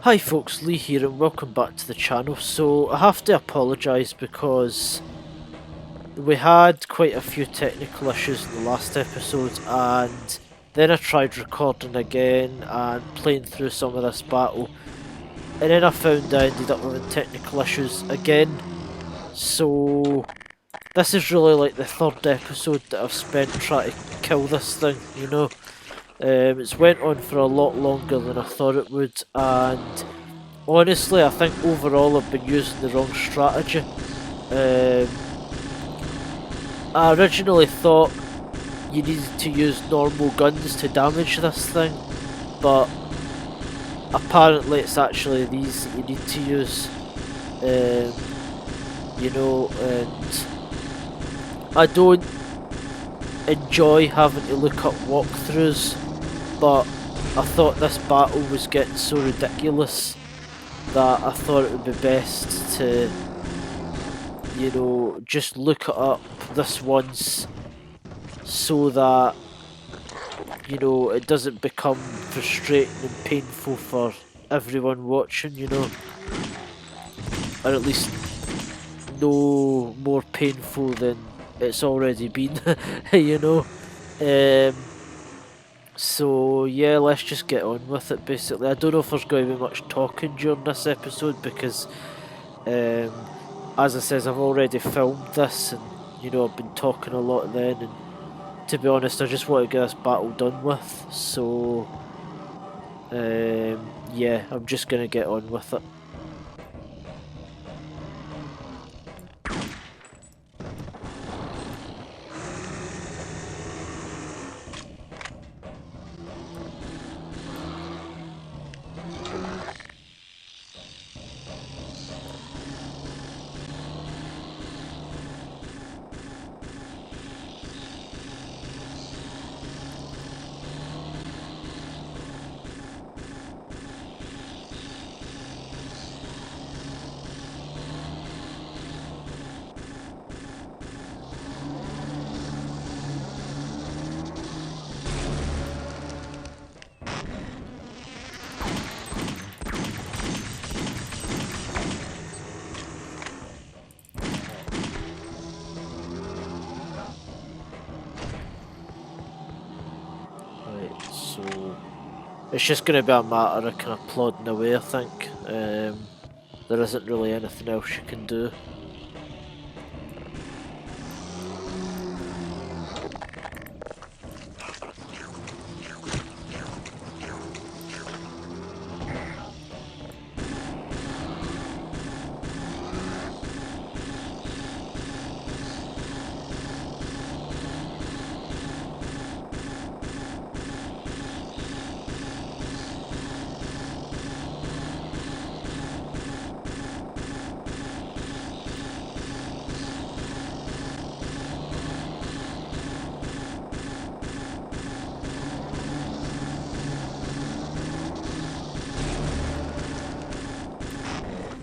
Hi folks, Lee here and welcome back to the channel. So I have to apologise because we had quite a few technical issues in the last episode, and then I tried recording again and playing through some of this battle, and then I found I ended up having technical issues again. So this is really like the third episode that I've spent trying to kill this thing, you know. It's went on for a lot longer than I thought it would, and honestly, I think overall I've been using the wrong strategy. Um, I originally thought you needed to use normal guns to damage this thing, but apparently it's actually these that you need to use. Um, and I don't enjoy having to look up walkthroughs, but I thought this battle was getting so ridiculous that I thought it would be best to just look it up this once so that, it doesn't become frustrating and painful for everyone watching, or at least no more painful than it's already been, you know. Um, so yeah, let's just get on with it basically. I don't know if there's going to be much talking during this episode because Um, as I says, I've already filmed this, and I've been talking a lot then. And to be honest, I just want to get this battle done with. So, yeah, I'm just gonna get on with it. Right, so it's just gonna be a matter of kind of plodding away. I think there isn't really anything else you can do.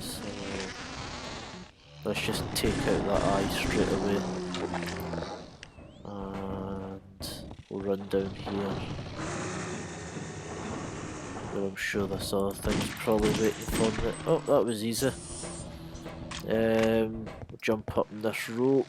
So let's just take out that eye straight away, and we'll run down here. But I'm sure this other thing's probably waiting for me. Oh, that was easy. Jump up in this rope.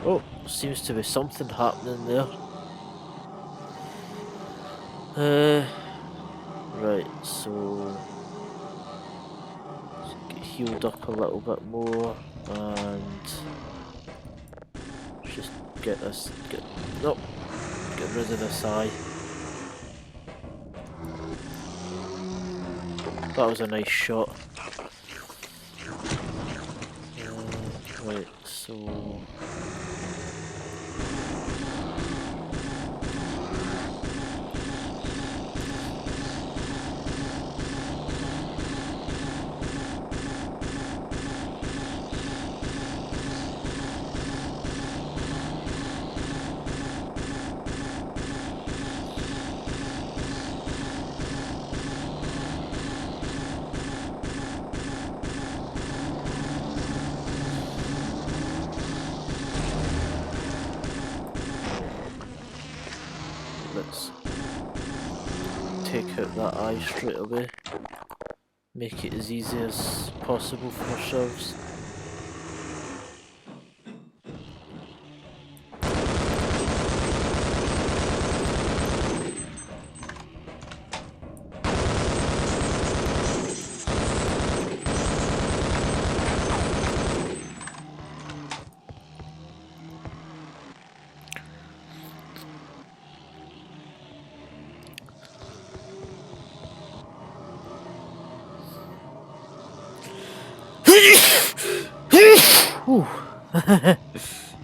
Oh, seems to be something happening there. Right, so let's get healed up a little bit more and just get this, nope, get rid of this eye. That was a nice shot. Right, so... let's take out that eye straight away. Make it as easy as possible for ourselves.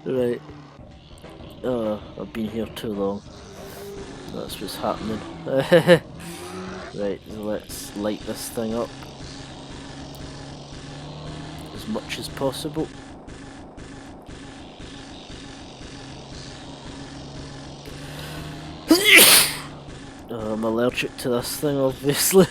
Right. I've been here too long. That's what's happening. Right, so let's light this thing up as much as possible. I'm allergic to this thing, obviously.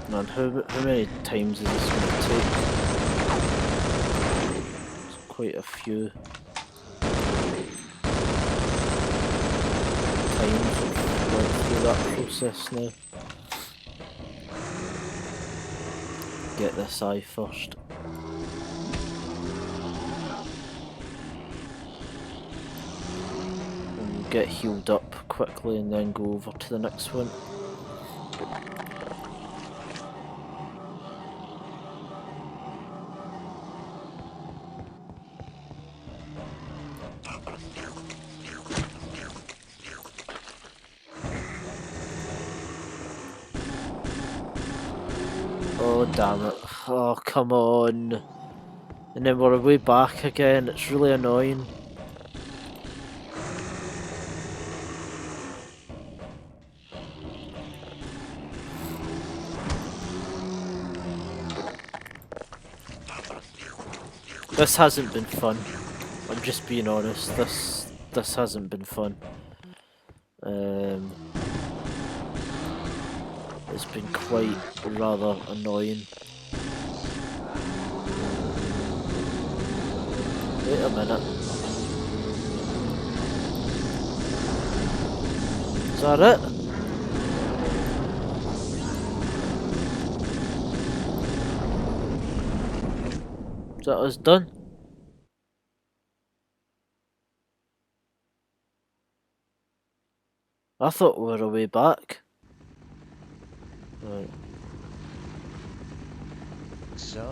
Man, how many times is this going to take? It's quite a few times I've went through that process now. Get this eye first. And we'll get healed up quickly and then go over to the next one. Oh damn it. Oh come on. And then we're way back again, it's really annoying. This hasn't been fun. I'm just being honest, this hasn't been fun. It's been quite rather annoying. Wait a minute. Is that it? Is that us done? I thought we were a way back. Right. So,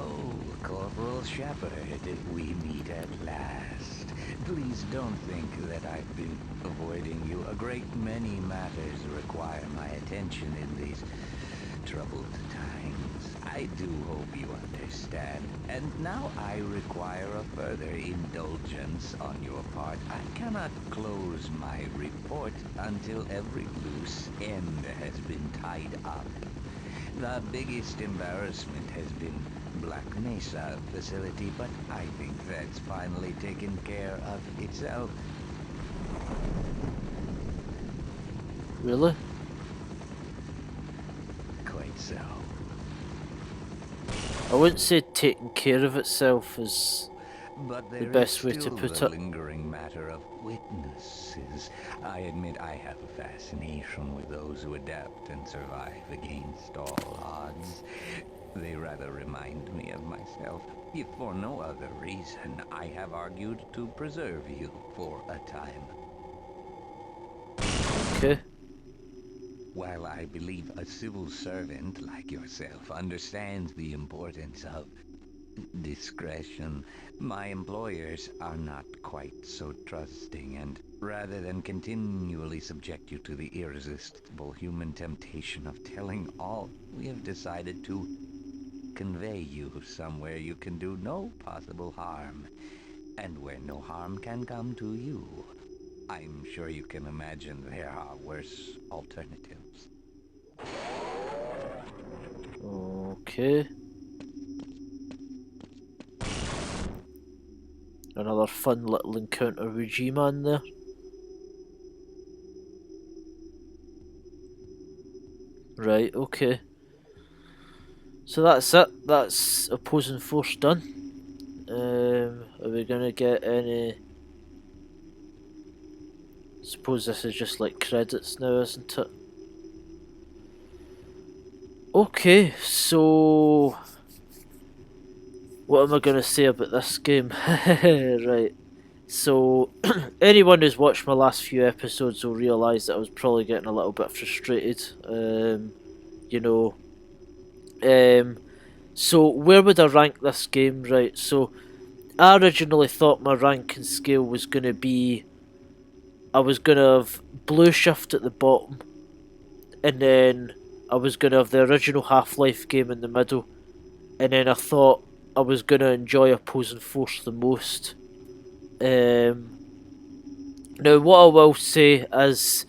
Corporal Shepherd, we meet at last. Please don't think that I've been avoiding you. A great many matters require my attention in these troubled times. I do hope you understand. And now I require a further indulgence on your part. I cannot close my report until every loose end has been tied up. The biggest embarrassment has been Black Mesa facility, but I think that's finally taken care of itself. Really? Quite so. I wouldn't say taking care of itself is But the there best is way to still put the it. lingering matter of witnesses. I admit I have a fascination with those who adapt and survive against all odds. They rather remind me of myself. If for no other reason, I have argued to preserve you for a time. Okay. While I believe a civil servant like yourself understands the importance of Discretion. My employers are not quite so trusting, and rather than continually subject you to the irresistible human temptation of telling all, we have decided to convey you somewhere you can do no possible harm, and where no harm can come to you. I'm sure you can imagine there are worse alternatives. Okay. Another fun little encounter with G-Man there. Right, okay. So that's it. That's opposing force done. Are we gonna get any... Suppose this is just like credits now, isn't it? Okay, so... What am I gonna say about this game? Right. So, anyone who's watched my last few episodes will realise that I was probably getting a little bit frustrated. You know, so where would I rank this game? Right, so I originally thought my ranking scale was going to be, I was going to have Blue Shift at the bottom, and then I was going to have the original Half-Life game in the middle, and then I thought I was going to enjoy Opposing Force the most. Now, what I will say is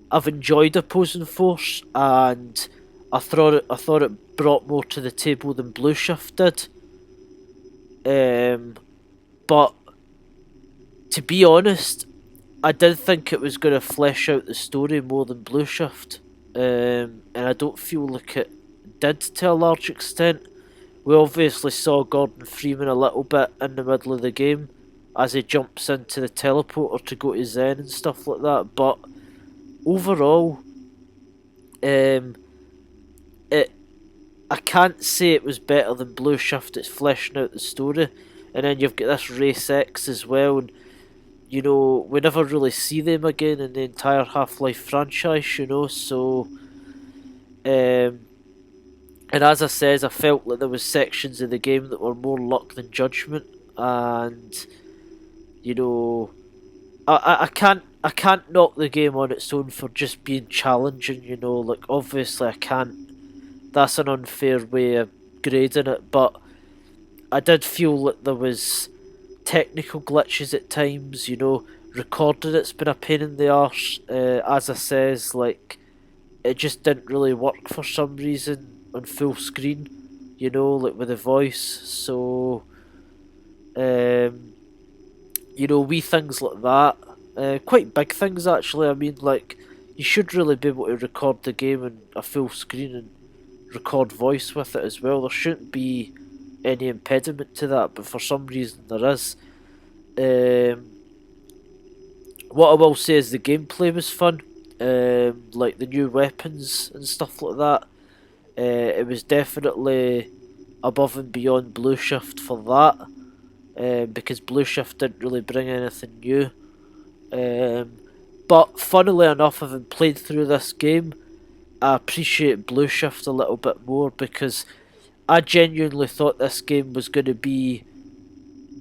I've enjoyed Opposing Force, and I thought it brought more to the table than Blue Shift did. But to be honest, I did think it was going to flesh out the story more than Blue Shift, and I don't feel like it did to a large extent. We obviously saw Gordon Freeman a little bit in the middle of the game as he jumps into the teleporter to go to Zen and stuff like that, but overall, um, it I can't say it was better than Blue Shift. It's fleshing out the story, and then you've got this Race X as well, and you know, we never really see them again in the entire Half-Life franchise, you know, so and as I says, I felt like there was sections of the game that were more luck than judgment, and you know, I can't knock the game on its own for just being challenging, you know, like obviously I can't, that's an unfair way of grading it, but I did feel that there was technical glitches at times, you know. Recording it's been a pain in the arse. As I says, like it just didn't really work for some reason on full screen, you know, like with the voice. So, um, you know, wee things like that. Quite big things actually. I mean, like you should really be able to record the game in a full screen and record voice with it as well. There shouldn't be any impediment to that, but for some reason there is. Um, what I will say is the gameplay was fun. Like the new weapons and stuff like that. It was definitely above and beyond Blue Shift for that. Because Blue Shift didn't really bring anything new. Um, but funnily enough, having played through this game, I appreciate Blue Shift a little bit more because I genuinely thought this game was going to be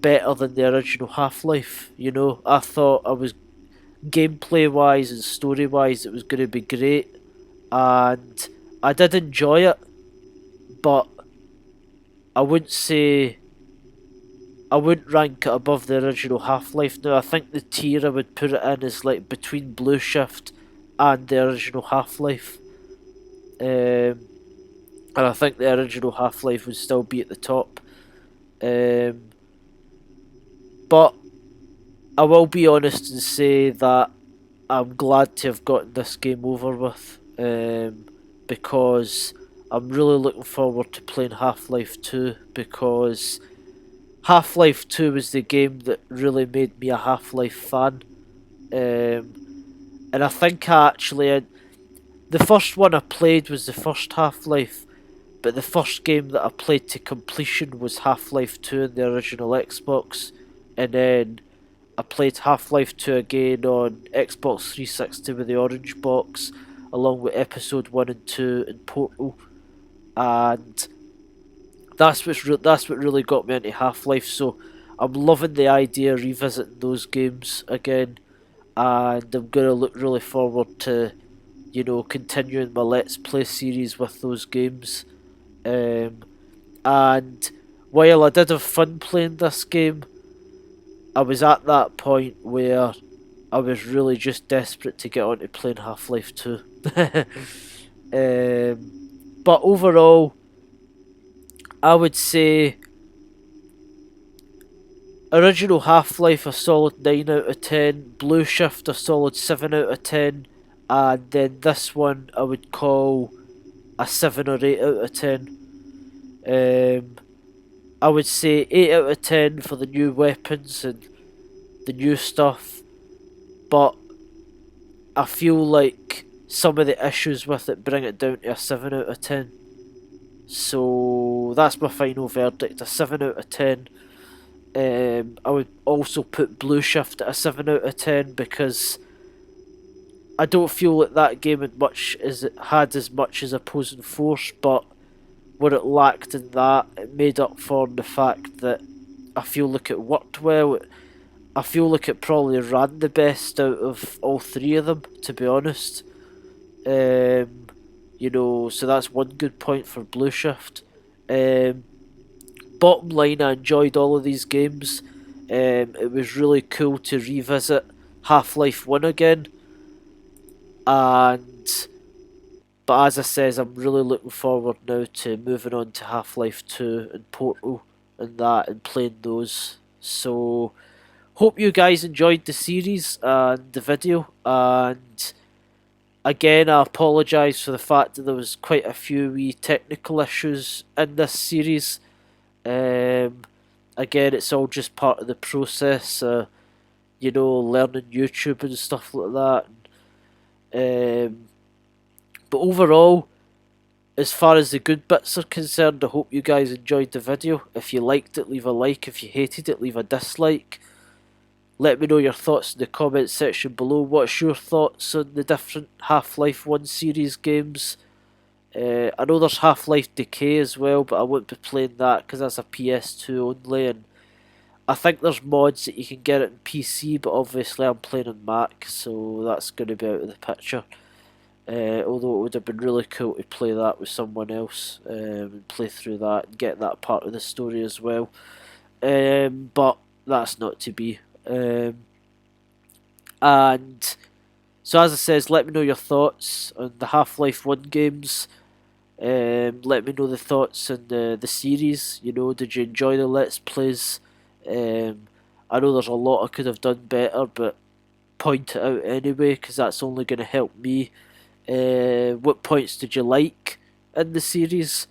better than the original Half-Life. You know, I thought I was gameplay wise and story wise, it was going to be great, and I did enjoy it, but I wouldn't say I wouldn't rank it above the original Half-Life. Now, I think the tier I would put it in is like between Blue Shift and the original Half-Life. And I think the original Half-Life would still be at the top. Um, but I will be honest and say that I'm glad to have gotten this game over with, because I'm really looking forward to playing Half-Life 2, because Half-Life 2 was the game that really made me a Half-Life fan. And I think the first one I played was the first Half-Life, but the first game that I played to completion was Half-Life 2 on the original Xbox, and then I played Half-Life 2 again on Xbox 360 with the orange box, along with Episode 1 and 2 in Portal, and that's what really got me into Half-Life. So I'm loving the idea of revisiting those games again, and I'm gonna look really forward to continuing my Let's Play series with those games. Um, and while I did have fun playing this game, I was at that point where I was really just desperate to get on to playing Half-Life 2. But overall, I would say original Half-Life a solid 9 out of 10, Blue Shift a solid 7 out of 10, and then this one I would call a 7 or 8 out of 10. Um, I would say 8 out of 10 for the new weapons and the new stuff, but I feel like some of the issues with it bring it down to a 7 out of 10. So that's my final verdict, a 7 out of 10. I would also put Blue Shift at a 7 out of 10 because I don't feel like that game had as much as opposing force, but what it lacked in that, it made up for the fact that I feel like it worked well. I feel like it probably ran the best out of all three of them, to be honest. Um, so that's one good point for Blue Shift. Um, Bottom line, I enjoyed all of these games. It was really cool to revisit Half-Life 1 again, and but as I says, I'm really looking forward now to moving on to Half-Life 2 and Portal and that and playing those. So hope you guys enjoyed the series and the video, and again I apologise for the fact that there was quite a few wee technical issues in this series. Um, Again, it's all just part of the process, learning YouTube and stuff like that. But overall, as far as the good bits are concerned, I hope you guys enjoyed the video. If you liked it, leave a like. If you hated it, leave a dislike. Let me know your thoughts in the comments section below. What's your thoughts on the different Half-Life 1 series games? I know there's Half-Life Decay as well, but I won't be playing that because that's a PS2 only, and I think there's mods that you can get it in PC, but obviously I'm playing on Mac, so that's going to be out of the picture. Although it would have been really cool to play that with someone else and play through that and get that part of the story as well. But that's not to be. And so as I says, let me know your thoughts on the Half-Life 1 games. Let me know the thoughts on the series. Did you enjoy the Let's Plays? I know there's a lot I could have done better, but point it out anyway, because that's only going to help me. What points did you like in the series?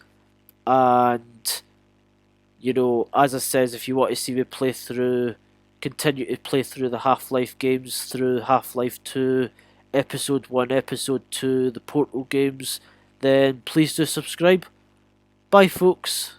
And, as I says, if you want to see me continue to play through the Half-Life games, through Half-Life 2, Episode 1, Episode 2, the Portal games, then please do subscribe. Bye, folks.